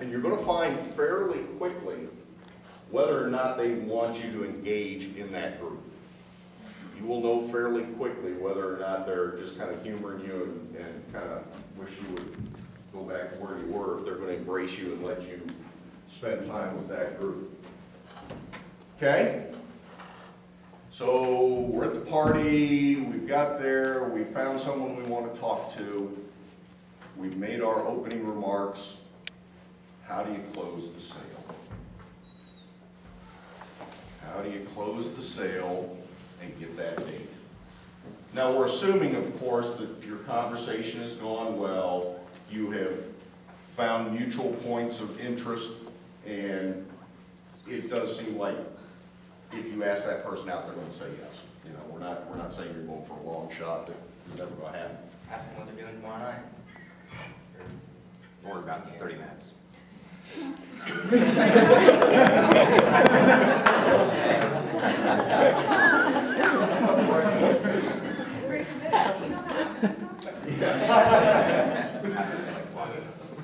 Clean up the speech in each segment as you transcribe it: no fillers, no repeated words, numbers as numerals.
And you're going to find fairly quickly whether or not they want you to engage in that group. You will know fairly quickly whether or not they're just kind of humoring you and kind of wish you would go back to where you were, if they're going to embrace you and let you spend time with that group. Okay? So we're at the party, we've got there, we found someone we want to talk to, we've made our opening remarks. How do you close the sale? How do you close the sale and get that date? Now we're assuming, of course, that your conversation has gone well, you have found mutual points of interest, and it does seem like if you ask that person out, they're going to say yes. You know, we're not saying you're going for a long shot that is never going to happen. Ask them what they're doing tomorrow night. Or about 30 minutes.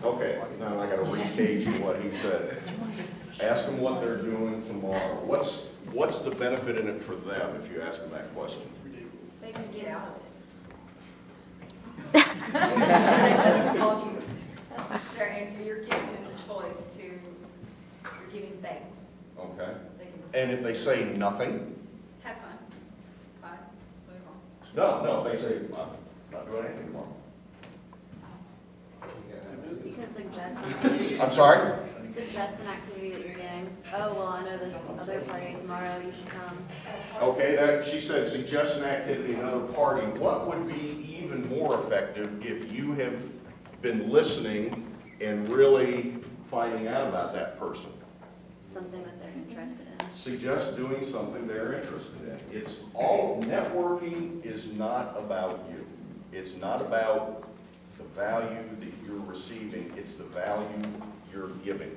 Okay, now I got to re-cage what he said. Ask them what they're doing tomorrow. What's the benefit in it for them if you ask them that question? They can get out of it. That's all you. Their answer, you're giving them the choice to, you're giving bait. Okay. They can And if they say nothing? have fun. Bye. Move on. No, they say, I'm not doing anything tomorrow. You can suggest I'm sorry? suggest an activity that you're doing. Oh, well, I know this other party tomorrow, you should come. Okay, she said suggest an activity, another party. What would be even more effective if you have been listening and really finding out about that person? Something that they're interested in. Suggest doing something they're interested in. It's all, networking is not about you. It's not about the value that you're receiving, it's the value you're giving.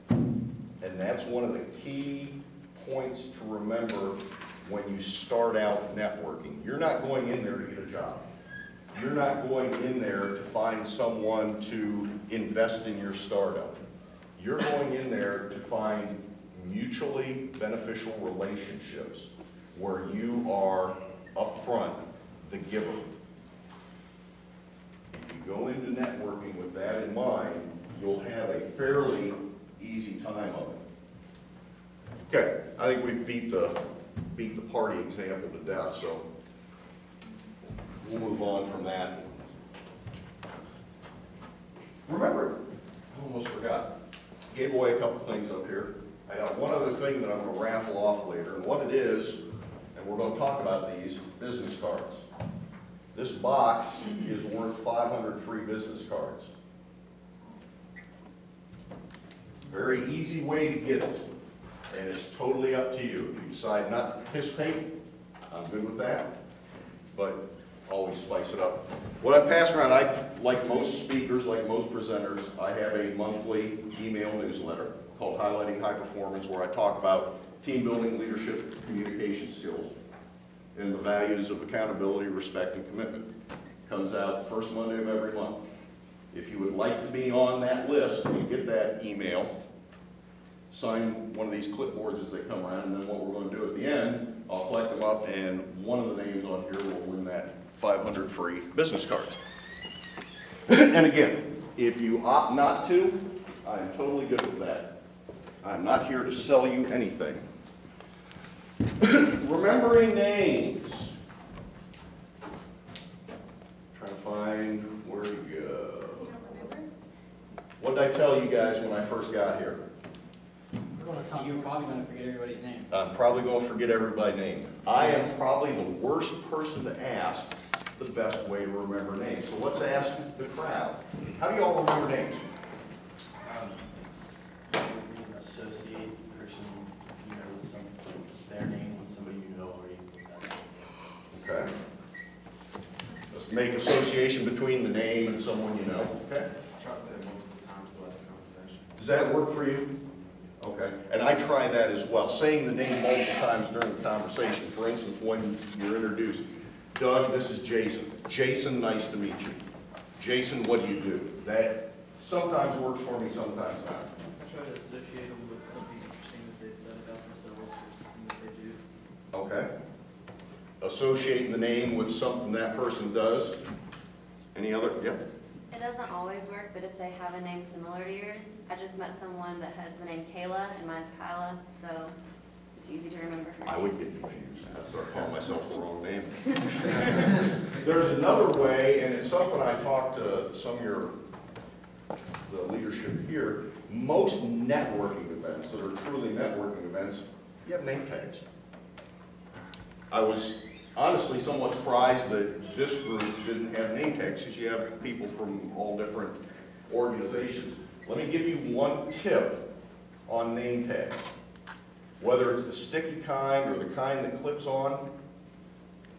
And that's one of the key points to remember when you start out networking. You're not going in there to get a job. You're not going in there to find someone to invest in your startup. You're going in there to find mutually beneficial relationships where you are upfront the giver. If you go into networking with that in mind, you'll have a fairly easy time of it. Okay, I think we've beat the party example to death, so we'll move on from that. Remember, I almost forgot, gave away a couple things up here. I got one other thing that I'm going to raffle off later, and what it is, and we're going to talk about these, business cards. This box is worth 500 free business cards. Very easy way to get it, and it's totally up to you. If you decide not to participate, I'm good with that, but always spice it up. What I pass around, like most speakers, like most presenters, I have a monthly email newsletter called Highlighting High Performance, where I talk about team building, leadership, communication skills, and the values of accountability, respect, and commitment. Comes out first Monday of every month. If you would like to be on that list and get that email, sign one of these clipboards as they come around, and then what we're going to do at the end, I'll collect them up, and one of the names on here will win that 500 free business cards. And again, if you opt not to, I am totally good with that. I'm not here to sell you anything. Remembering names. Trying to find where to go. You don't remember? What did I tell you guys when I first got here? You're probably going to forget everybody's name. I'm probably going to forget everybody's name. I am probably the worst person to ask the best way to remember names. So let's ask the crowd. How do you all remember names? Associate the person you know with some, their name with somebody you know already. Okay. Let's make association between the name and someone you know. Okay. Try to say it multiple times throughout the conversation. Does that work for you? Okay. And I try that as well. Saying the name multiple times during the conversation. For instance, when you're introduced, Doug, this is Jason. Jason, nice to meet you. Jason, what do you do? That sometimes works for me, sometimes not. I try to associate them with something interesting that they've said about themselves or something that they do. Okay. Associating the name with something that person does. Any other? Yep. It doesn't always work, but if they have a name similar to yours, I just met someone that has the name Kayla and mine's Kyla, so it's easy to remember her I name. would get confused. I'd start calling myself the wrong name. There's another way, and it's something I talked to some of the leadership here. Most networking events that are truly networking events, you have name tags. I was honestly somewhat surprised that this group didn't have name tags, because you have people from all different organizations. Let me give you one tip on name tags. Whether it's the sticky kind or the kind that clips on,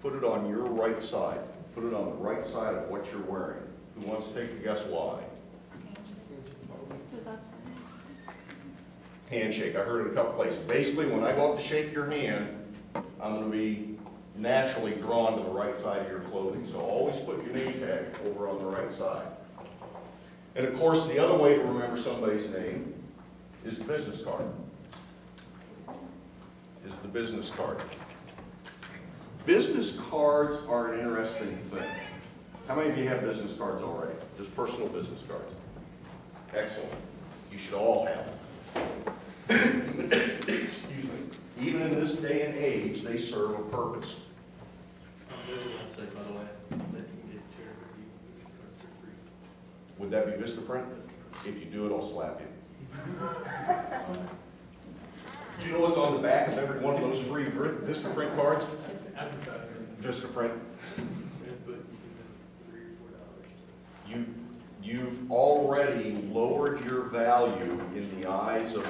put it on your right side. Put it on the right side of what you're wearing. Who wants to take a guess why? Handshake. I heard it a couple places. Basically, when I go up to shake your hand, I'm going to be naturally drawn to the right side of your clothing. So always put your name tag over on the right side. And of course, the other way to remember somebody's name is the business card. Is the business card. Business cards are an interesting thing. How many of you have business cards already? Just personal business cards. Excellent. You should all have them. Excuse me. Even in this day and age, they serve a purpose. There's a website, by the way, that you can get charitable business cards for free. Would that be Vistaprint? If you do it, I'll slap you. You know what's on the back of every one of those free Vistaprint cards? Vistaprint. But you can get $3 or $4. You've already lowered your value in the eyes of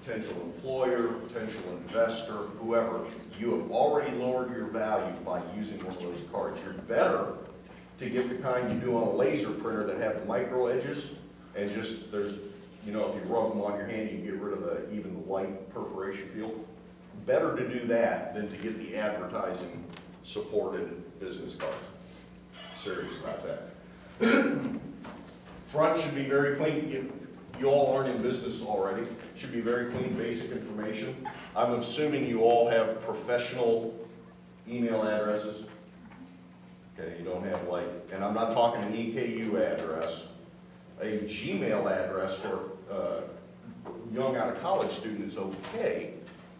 potential employer, potential investor, whoever. You have already lowered your value by using one of those cards. You're better to get the kind you do on a laser printer that have micro edges and just there's, you know, if you rub them on your hand, you get rid of even the light perforation field. Better to do that than to get the advertising supported business cards. Serious about that. Front should be very clean. You all aren't in business already. Should be very clean, basic information. I'm assuming you all have professional email addresses. Okay, you don't have like, and I'm not talking an EKU address. A Gmail address for young out of college student is okay,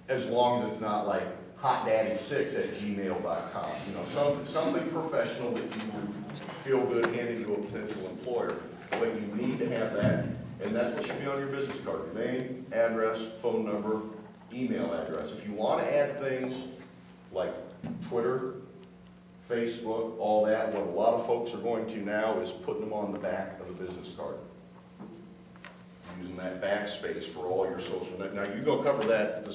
as long as it's not like hotdaddy6@gmail.com. You know, something professional that you would feel good handing to a potential employer. But you need to have that, and that's what should be on your business card. Your name, address, phone number, email address. If you want to add things like Twitter, Facebook, all that, what a lot of folks are going to now is putting them on the back of the business card. Using that backspace for all your social. Now you go cover that this